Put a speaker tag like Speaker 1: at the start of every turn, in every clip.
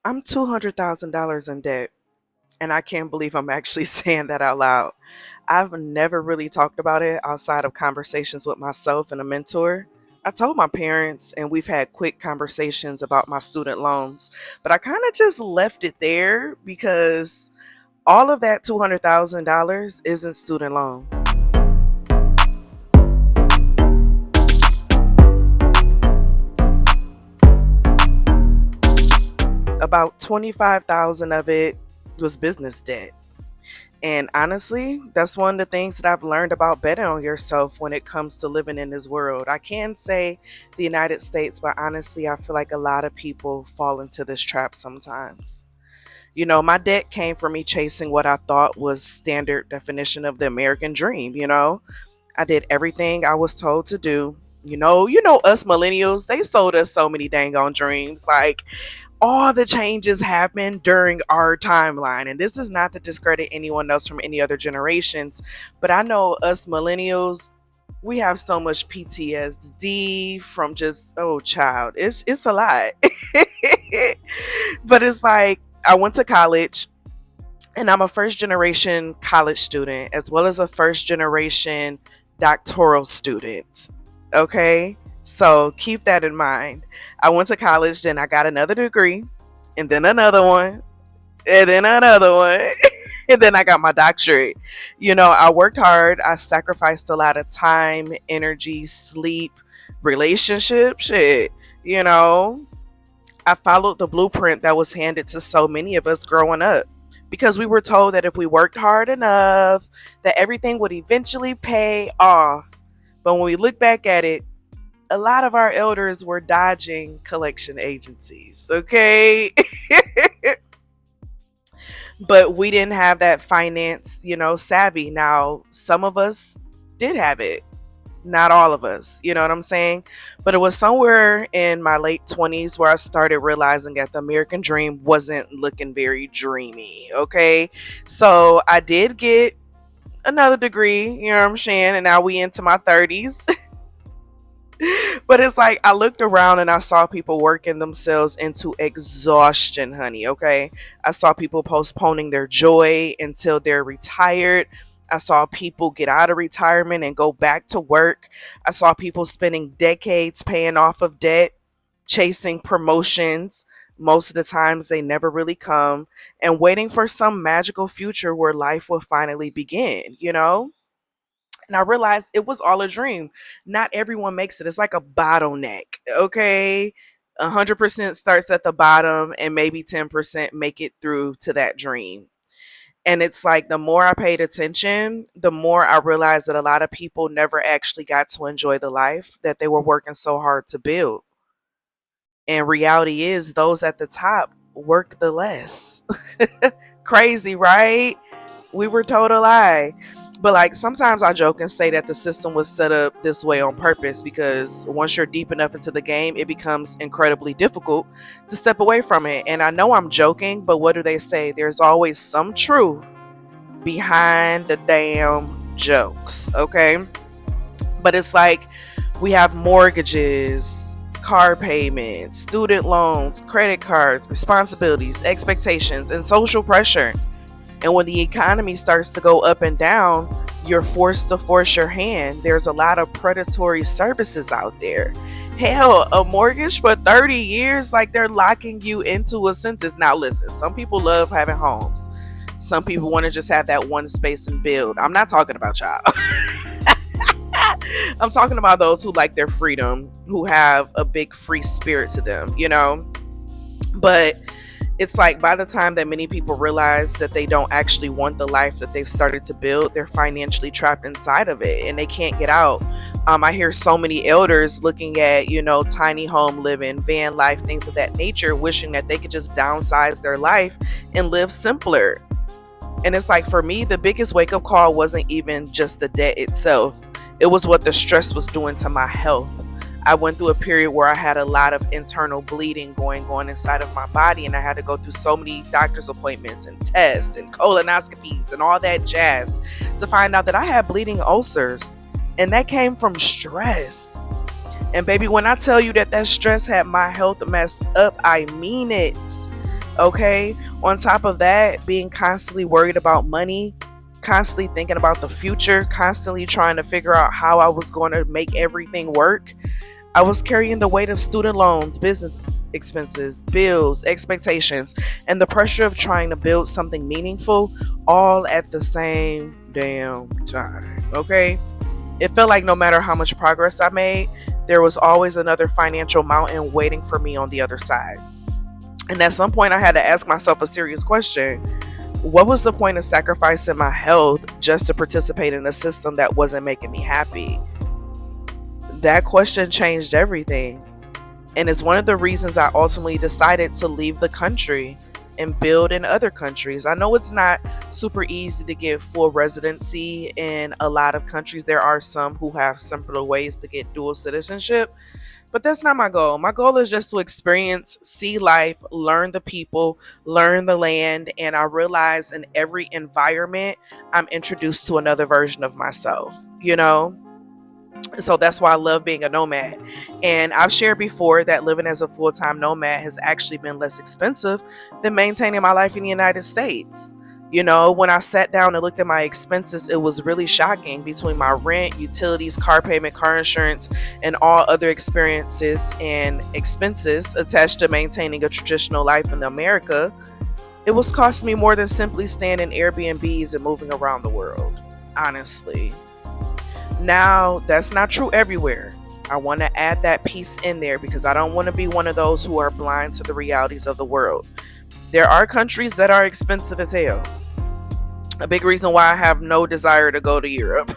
Speaker 1: I'm $200,000 in debt, and I can't believe I'm actually saying that out loud. I've never really talked about it outside of conversations with myself and a mentor. I told my parents, and we've had quick conversations about my student loans, but I kind of just left it there because all of that $200,000 isn't student loans. About 25,000 of it was business debt. And honestly, that's one of the things that I've learned about betting on yourself when it comes to living in this world. I can say the United States, but honestly, I feel like a lot of people fall into this trap sometimes. My debt came from me chasing what I thought was standard definition of the American dream. I did everything I was told to do. Us millennials, they sold us so many dang on dreams. Like all the changes happened during our timeline. And this is not to discredit anyone else from any other generations, but I know us millennials, we have so much PTSD from just child. It's a lot. But it's like I went to college and I'm a first generation college student as well as a first generation doctoral student. Okay? So keep that in mind. I went to college, then I got another degree, and then another one, and then another one. And then I got my doctorate. I worked hard. I sacrificed a lot of time, energy, sleep, relationship shit. You know, I followed the blueprint that was handed to so many of us growing up because we were told that if we worked hard enough, that everything would eventually pay off. But when we look back at it, a lot of our elders were dodging collection agencies, okay? But we didn't have that finance, savvy. Now, some of us did have it, not all of us, you know what I'm saying? But it was somewhere in my late 20s where I started realizing that the American dream wasn't looking very dreamy, okay? So I did get another degree, you know what I'm saying? And now we into my 30s. But it's like I looked around and I saw people working themselves into exhaustion, honey. Okay. I saw people postponing their joy until they're retired. I saw people get out of retirement and go back to work. I saw people spending decades paying off of debt, chasing promotions. Most of the times they never really come, and waiting for some magical future where life will finally begin. And I realized it was all a dream. Not everyone makes it. It's like a bottleneck, okay? 100% starts at the bottom and maybe 10% make it through to that dream. And it's like the more I paid attention, the more I realized that a lot of people never actually got to enjoy the life that they were working so hard to build. And reality is, those at the top work the less. Crazy, right? We were told a lie. But like sometimes I joke and say that the system was set up this way on purpose because once you're deep enough into the game, it becomes incredibly difficult to step away from it. And I know I'm joking, but what do they say? There's always some truth behind the damn jokes, okay? But it's like we have mortgages, car payments, student loans, credit cards, responsibilities, expectations, and social pressure. And when the economy starts to go up and down, you're forced to force your hand. There's a lot of predatory services out there. Hell, a mortgage for 30 years, like they're locking you into a sentence. Now, listen, some people love having homes. Some people want to just have that one space and build. I'm not talking about y'all. I'm talking about those who like their freedom, who have a big free spirit to them. But it's like by the time that many people realize that they don't actually want the life that they've started to build, they're financially trapped inside of it and they can't get out. I hear so many elders looking at, tiny home living, van life, things of that nature, wishing that they could just downsize their life and live simpler. And it's like for me, the biggest wake up call wasn't even just the debt itself, it was what the stress was doing to my health. I went through a period where I had a lot of internal bleeding going on inside of my body, and I had to go through so many doctor's appointments and tests and colonoscopies and all that jazz to find out that I had bleeding ulcers, and that came from stress. And baby, when I tell you that stress had my health messed up, I mean it. Okay. On top of that, being constantly worried about money, constantly thinking about the future, constantly trying to figure out how I was going to make everything work. I was carrying the weight of student loans, business expenses, bills, expectations, and the pressure of trying to build something meaningful all at the same damn time. Okay. It felt like no matter how much progress I made, there was always another financial mountain waiting for me on the other side. And at some point, I had to ask myself a serious question. What was the point of sacrificing my health just to participate in a system that wasn't making me happy? That question changed everything. And it's one of the reasons I ultimately decided to leave the country and build in other countries. I know it's not super easy to get full residency in a lot of countries. There are some who have simpler ways to get dual citizenship, but that's not my goal. My goal is just to experience, see life, learn the people, learn the land, and I realize in every environment I'm introduced to another version of myself, you know? So that's why I love being a nomad. And I've shared before that living as a full time nomad has actually been less expensive than maintaining my life in the United States. You know, when I sat down and looked at my expenses, it was really shocking between my rent, utilities, car payment, car insurance, and all other experiences and expenses attached to maintaining a traditional life in America. It was costing me more than simply staying in Airbnbs and moving around the world, honestly. Now, that's not true everywhere. I want to add that piece in there because I don't want to be one of those who are blind to the realities of the world. There are countries that are expensive as hell. A big reason why I have no desire to go to Europe.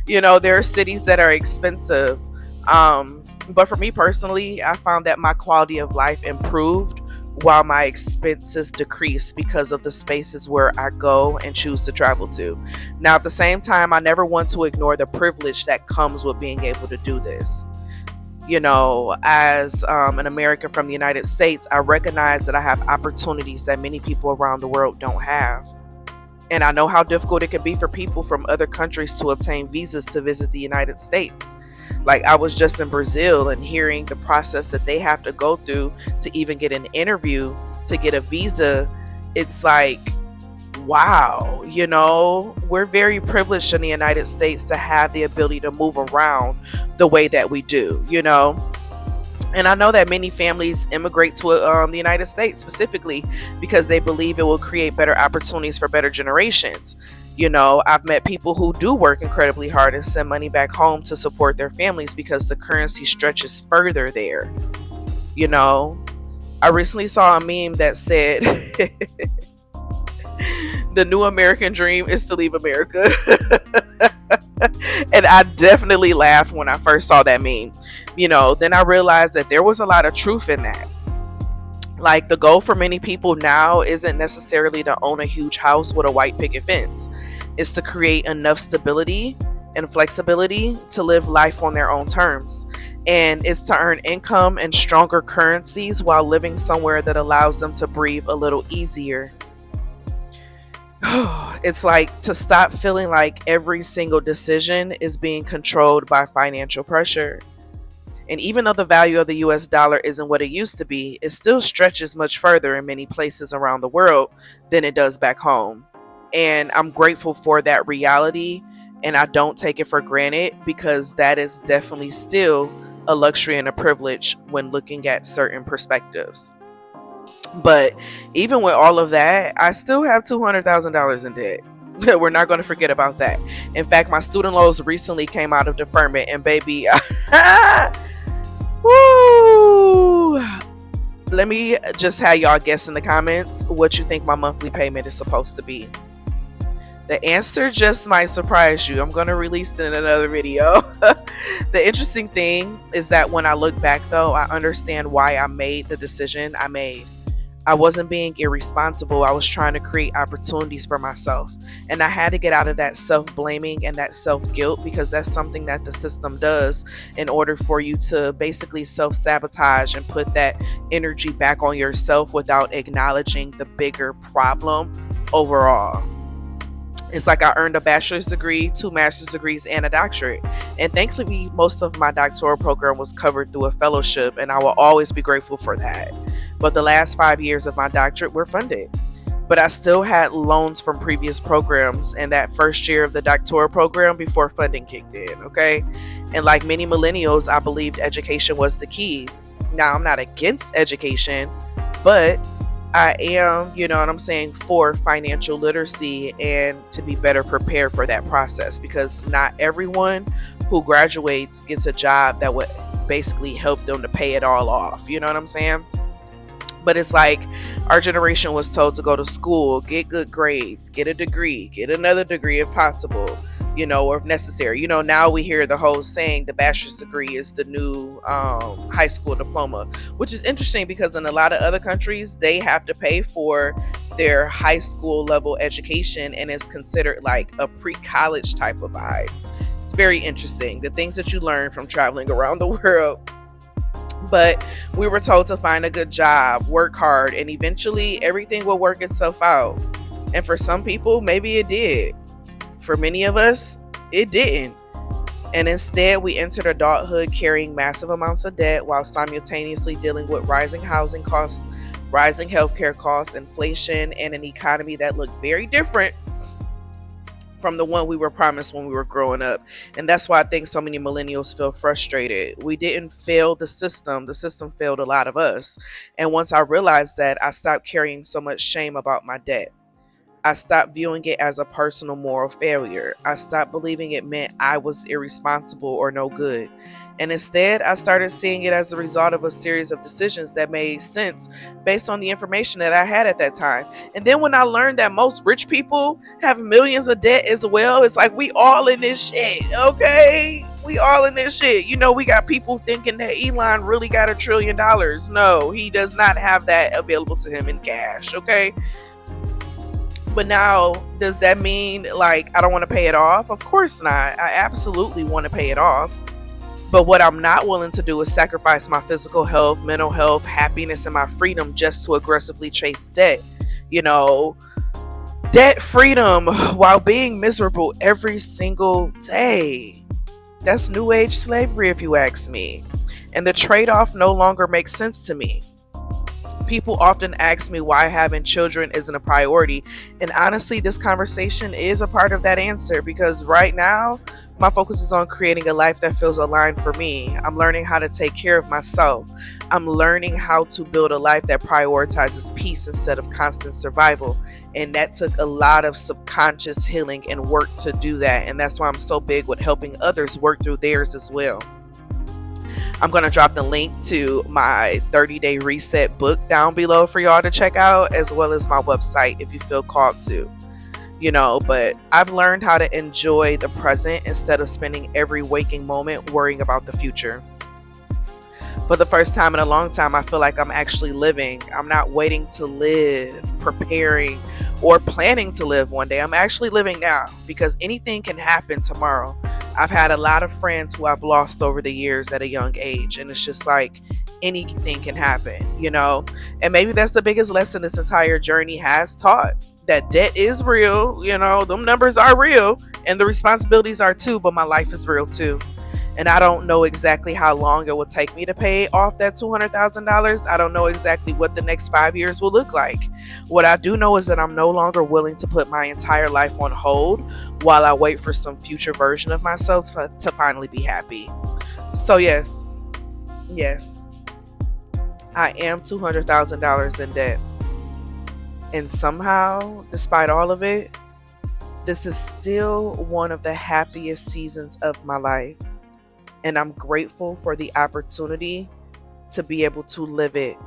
Speaker 1: You know, there are cities that are expensive. But for me personally, I found that my quality of life improved while my expenses decreased because of the spaces where I go and choose to travel to. Now, at the same time, I never want to ignore the privilege that comes with being able to do this. You know, as an American from the United States, I recognize that I have opportunities that many people around the world don't have. And I know how difficult it can be for people from other countries to obtain visas to visit the United States. Like, I was just in Brazil and hearing the process that they have to go through to even get an interview to get a visa. It's like, wow, you know, we're very privileged in the United States to have the ability to move around the way that we do, you know. And I know that many families immigrate to the United States specifically because they believe it will create better opportunities for better generations. You know, I've met people who do work incredibly hard and send money back home to support their families because the currency stretches further there. You know, I recently saw a meme that said, the new American dream is to leave America. And I definitely laughed when I first saw that meme. You know, then I realized that there was a lot of truth in that. Like, the goal for many people now isn't necessarily to own a huge house with a white picket fence. It's to create enough stability and flexibility to live life on their own terms. And it's to earn income and stronger currencies while living somewhere that allows them to breathe a little easier. It's like to stop feeling like every single decision is being controlled by financial pressure. And even though the value of the US dollar isn't what it used to be, it still stretches much further in many places around the world than it does back home. And I'm grateful for that reality, and I don't take it for granted because that is definitely still a luxury and a privilege when looking at certain perspectives. But even with all of that, I still have $200,000 in debt. We're not going to forget about that. In fact, my student loans recently came out of deferment, and baby, woo! Let me just have y'all guess in the comments what you think my monthly payment is supposed to be. The answer just might surprise you. I'm going to release it in another video. The interesting thing is that when I look back, though, I understand why I made the decision I made. I wasn't being irresponsible. I was trying to create opportunities for myself. And I had to get out of that self-blaming and that self-guilt, because that's something that the system does in order for you to basically self-sabotage and put that energy back on yourself without acknowledging the bigger problem overall. It's like I earned a bachelor's degree, 2 master's degrees, and a doctorate. And thankfully, most of my doctoral program was covered through a fellowship, and I will always be grateful for that. but the last 5 years of my doctorate were funded. But I still had loans from previous programs and that first year of the doctoral program before funding kicked in, okay? And like many millennials, I believed education was the key. Now, I'm not against education, but I am, you know what I'm saying, for financial literacy and to be better prepared for that process, because not everyone who graduates gets a job that would basically help them to pay it all off. You know what I'm saying? But it's like our generation was told to go to school, get good grades, get a degree, get another degree if possible, you know, or if necessary. You know, now we hear the whole saying the bachelor's degree is the new high school diploma, which is interesting because in a lot of other countries, they have to pay for their high school level education and it's considered like a pre-college type of vibe. It's very interesting, the things that you learn from traveling around the world. But we were told to find a good job, work hard, and eventually everything will work itself out. And for some people, maybe it did. For many of us, it didn't. And instead, we entered adulthood carrying massive amounts of debt while simultaneously dealing with rising housing costs, rising healthcare costs, inflation, and an economy that looked very different from the one we were promised when we were growing up. And that's why I think so many millennials feel frustrated. We didn't fail the system failed a lot of us. And once I realized that, I stopped carrying so much shame about my debt. I stopped viewing it as a personal moral failure. I stopped believing it meant I was irresponsible or no good. And instead, I started seeing it as a result of a series of decisions that made sense based on the information that I had at that time. And then when I learned that most rich people have millions of debt as well, it's like we all in this shit, okay? We all in this shit. You know, we got people thinking that Elon really got $1 trillion. No, he does not have that available to him in cash, okay? But now, does that mean like I don't want to pay it off? Of course not. I absolutely want to pay it off. But what I'm not willing to do is sacrifice my physical health, mental health, happiness, and my freedom just to aggressively chase debt. You know, debt freedom while being miserable every single day. That's new age slavery, if you ask me. And the trade off no longer makes sense to me. People often ask me why having children isn't a priority. And honestly, this conversation is a part of that answer because right now, my focus is on creating a life that feels aligned for me. I'm learning how to take care of myself. I'm learning how to build a life that prioritizes peace instead of constant survival. And that took a lot of subconscious healing and work to do that. And that's why I'm so big with helping others work through theirs as well. I'm going to drop the link to my 30-day reset book down below for y'all to check out, as well as my website if you feel called to. You know, but I've learned how to enjoy the present instead of spending every waking moment worrying about the future. For the first time in a long time, I feel like I'm actually living. I'm not waiting to live, preparing, or planning to live one day. I'm actually living now because anything can happen tomorrow. I've had a lot of friends who I've lost over the years at a young age, and it's just like anything can happen, you know? And maybe that's the biggest lesson this entire journey has taught. That debt is real, you know, them numbers are real and the responsibilities are too, but my life is real too. And I don't know exactly how long it will take me to pay off that $200,000. I don't know exactly what the next 5 years will look like. What I do know is that I'm no longer willing to put my entire life on hold while I wait for some future version of myself to finally be happy. So yes, I am $200,000 in debt. And somehow, despite all of it, this is still one of the happiest seasons of my life. And I'm grateful for the opportunity to be able to live it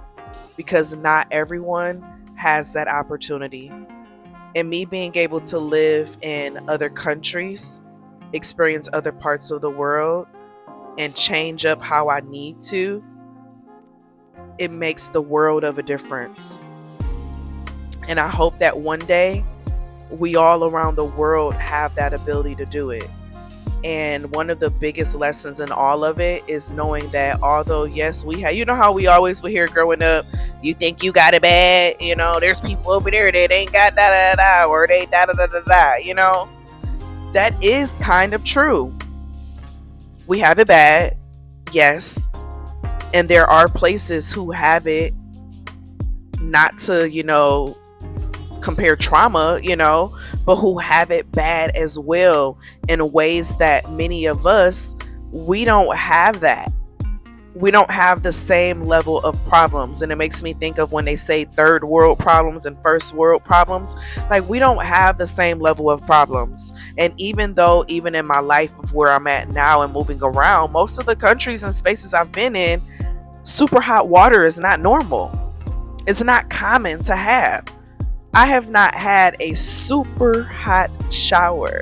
Speaker 1: because not everyone has that opportunity. And me being able to live in other countries, experience other parts of the world, and change up how I need to, it makes the world of a difference. And I hope that one day we all around the world have that ability to do it. And one of the biggest lessons in all of it is knowing that although, yes, we have, you know how we always would hear growing up, you think you got it bad, you know, there's people over there that ain't got da da da, or they da da da da da, you know, that is kind of true. We have it bad, yes. And there are places who have it not to, compare trauma, but who have it bad as well, in ways that many of us, we don't have that. We don't have the same level of problems. And it makes me think of when they say third world problems and first world problems. Like, we don't have the same level of problems. And even though, even in my life of where I'm at now and moving around, most of the countries and spaces I've been in, super hot water is not normal. It's not common to have. I have not had a super hot shower.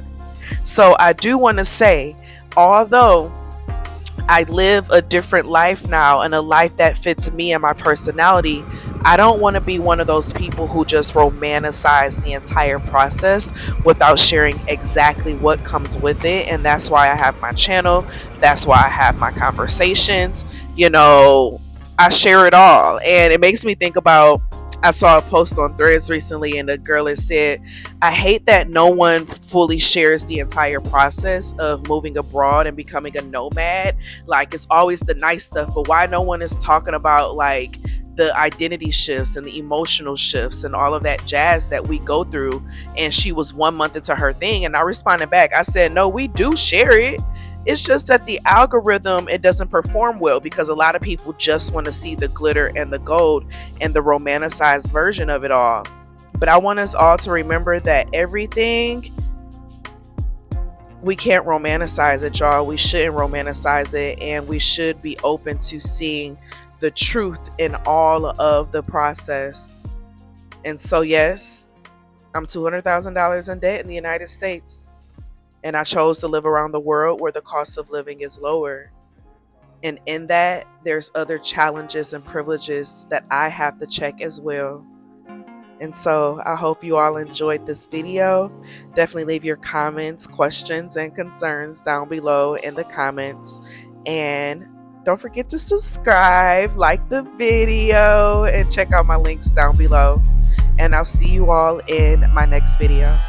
Speaker 1: So I do want to say, although I live a different life now, and a life that fits me and my personality, I don't want to be one of those people who just romanticize the entire process without sharing exactly what comes with it. And that's why I have my channel. That's why I have my conversations. I share it all. And it makes me think about, I saw a post on Threads recently, and the girl has said, I hate that no one fully shares the entire process of moving abroad and becoming a nomad. Like, it's always the nice stuff, but why no one is talking about like the identity shifts and the emotional shifts and all of that jazz that we go through. And she was 1 month into her thing, and I responded back. I said, no, we do share it. It's just that the algorithm, it doesn't perform well, because a lot of people just want to see the glitter and the gold and the romanticized version of it all. But I want us all to remember that everything, we can't romanticize it, y'all. We shouldn't romanticize it, and we should be open to seeing the truth in all of the process. And so, yes, I'm $200,000 in debt in the United States. And I chose to live around the world where the cost of living is lower. And in that, there's other challenges and privileges that I have to check as well. And so I hope you all enjoyed this video. Definitely leave your comments, questions, and concerns down below in the comments. And don't forget to subscribe, like the video, and check out my links down below. And I'll see you all in my next video.